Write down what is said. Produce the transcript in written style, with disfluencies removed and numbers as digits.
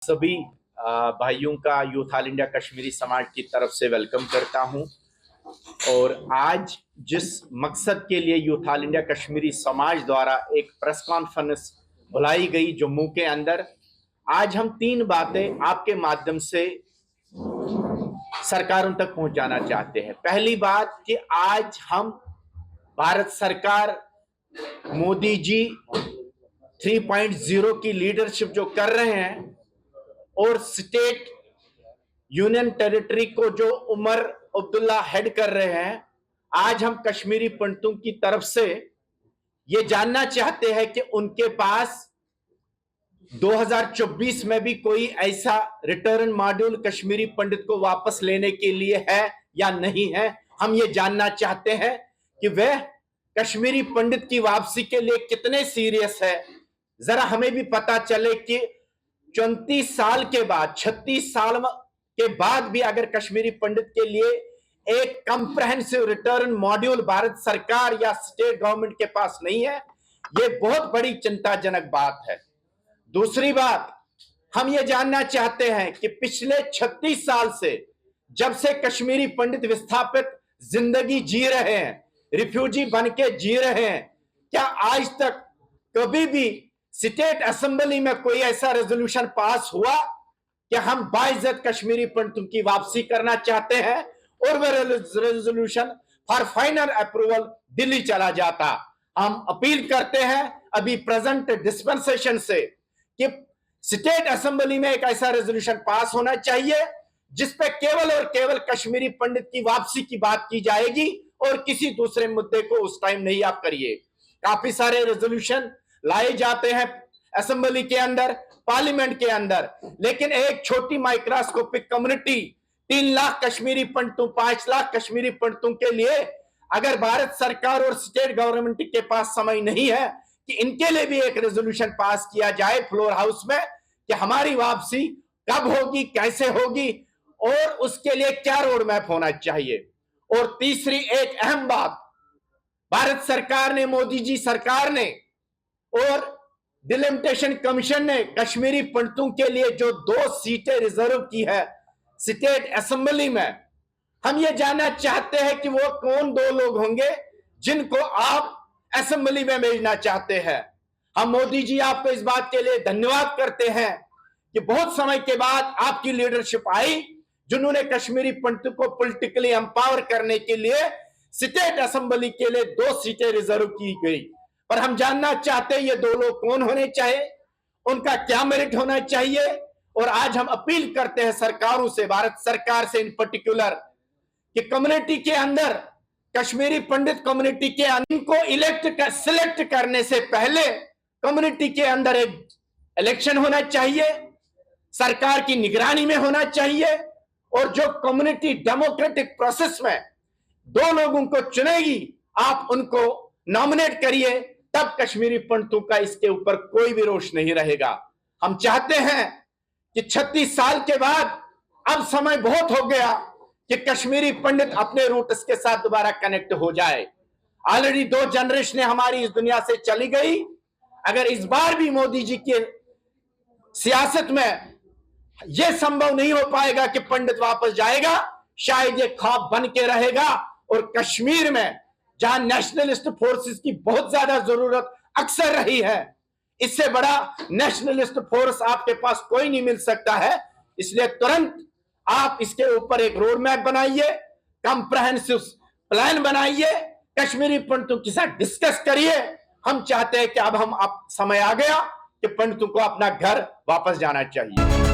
सभी भाइयों का यूथ ऑल इंडिया कश्मीरी समाज की तरफ से वेलकम करता हूं। और आज जिस मकसद के लिए यूथ ऑल इंडिया कश्मीरी समाज द्वारा एक प्रेस कॉन्फ्रेंस बुलाई गई जम्मू के अंदर, आज हम 3 बातें आपके माध्यम से सरकारों तक पहुंचाना चाहते हैं। पहली बात कि आज हम भारत सरकार मोदी जी 3.0 की लीडरशिप जो कर रहे हैं और स्टेट यूनियन टेरिटरी को जो उमर अब्दुल्ला हेड कर रहे हैं, आज हम कश्मीरी पंडितों की तरफ से ये जानना चाहते हैं कि उनके पास 2024 में भी कोई ऐसा रिटर्न मॉड्यूल कश्मीरी पंडित को वापस लेने के लिए है या नहीं है। हम ये जानना चाहते हैं कि वह कश्मीरी पंडित की वापसी के लिए कितने सीरियस है। जरा हमें भी पता चले कि 34 साल के बाद, 36 साल के बाद भी अगर कश्मीरी पंडित के लिए एक कंप्रहेंसिव रिटर्न मॉड्यूल भारत सरकार या स्टेट गवर्नमेंट के पास नहीं है, ये बहुत बड़ी चिंताजनक बात है। दूसरी बात, हम ये जानना चाहते हैं कि पिछले 36 साल से जब से कश्मीरी पंडित विस्थापित जिंदगी जी रहे हैं, रिफ्यूजी बन के जी रहे हैं, क्या आज तक कभी भी स्टेट असेंबली में कोई ऐसा रेजोल्यूशन पास हुआ कि हम बाइज्जत कश्मीरी पंडितों की वापसी करना चाहते हैं और वह resolution for final approval Delhi चला जाता। हम अपील करते हैं अभी प्रेजेंट डिस्पेंसेशन से कि स्टेट असेंबली में एक ऐसा रेजोल्यूशन पास होना चाहिए जिसपे केवल और केवल कश्मीरी पंडित की वापसी की बात की जाएगी और किसी दूसरे मुद्दे को उस टाइम नहीं आप करिए। काफी सारे रेजोल्यूशन लाए जाते हैं असेंबली के अंदर, पार्लियामेंट के अंदर, लेकिन एक छोटी माइक्रोस्कोपिक कम्युनिटी 3 लाख कश्मीरी पंडितों, 5 लाख कश्मीरी पंडितों के लिए अगर भारत सरकार और स्टेट गवर्नमेंट के पास समय नहीं है कि इनके लिए भी एक रेजोल्यूशन पास किया जाए फ्लोर हाउस में कि हमारी वापसी कब होगी, कैसे होगी और उसके लिए क्या रोड मैप होना चाहिए। और तीसरी एक अहम बात, भारत सरकार ने, मोदी जी सरकार ने और डिलिमिटेशन कमीशन ने कश्मीरी पंडितों के लिए जो 2 सीटें रिजर्व की है स्टेट असेंबली में, हम ये जानना चाहते हैं कि वो कौन 2 लोग होंगे जिनको आप असेंबली में भेजना चाहते हैं। हम मोदी जी आपको इस बात के लिए धन्यवाद करते हैं कि बहुत समय के बाद आपकी लीडरशिप आई जिन्होंने कश्मीरी पंडितों को पॉलिटिकली एम्पावर करने के लिए स्टेट असेंबली के लिए 2 सीटें रिजर्व की गई। पर हम जानना चाहते हैं ये 2 लोग कौन होने चाहिए, उनका क्या मेरिट होना चाहिए। और आज हम अपील करते हैं सरकारों से, भारत सरकार से इन पर्टिकुलर, कि कम्युनिटी के अंदर, कश्मीरी पंडित कम्युनिटी के अंदर को सिलेक्ट करने से पहले कम्युनिटी के अंदर एक इलेक्शन होना चाहिए, सरकार की निगरानी में होना चाहिए और जो कम्युनिटी डेमोक्रेटिक प्रोसेस में 2 लोगों को चुनेगी, आप उनको नॉमिनेट करिए, तब कश्मीरी पंडितों का इसके ऊपर कोई भी रोष नहीं रहेगा। हम चाहते हैं कि 36 साल के बाद अब समय बहुत हो गया कि कश्मीरी पंडित अपने रूट्स के साथ दोबारा कनेक्ट हो जाए। ऑलरेडी 2 जनरेशन हमारी इस दुनिया से चली गई। अगर इस बार भी मोदी जी के सियासत में यह संभव नहीं हो पाएगा कि पंडित वापस जाएगा, शायद ये ख्वाब बन के रहेगा। और कश्मीर में जहां नेशनलिस्ट फोर्सेस की बहुत ज्यादा जरूरत अक्सर रही है, इससे बड़ा नेशनलिस्ट फोर्स आपके पास कोई नहीं मिल सकता है। इसलिए तुरंत आप इसके ऊपर एक रोड मैप बनाइए, कंप्रहेंसिव प्लान बनाइए, कश्मीरी पंडितों के साथ डिस्कस करिए। हम चाहते हैं कि अब समय आ गया कि पंडितों को अपना घर वापस जाना चाहिए।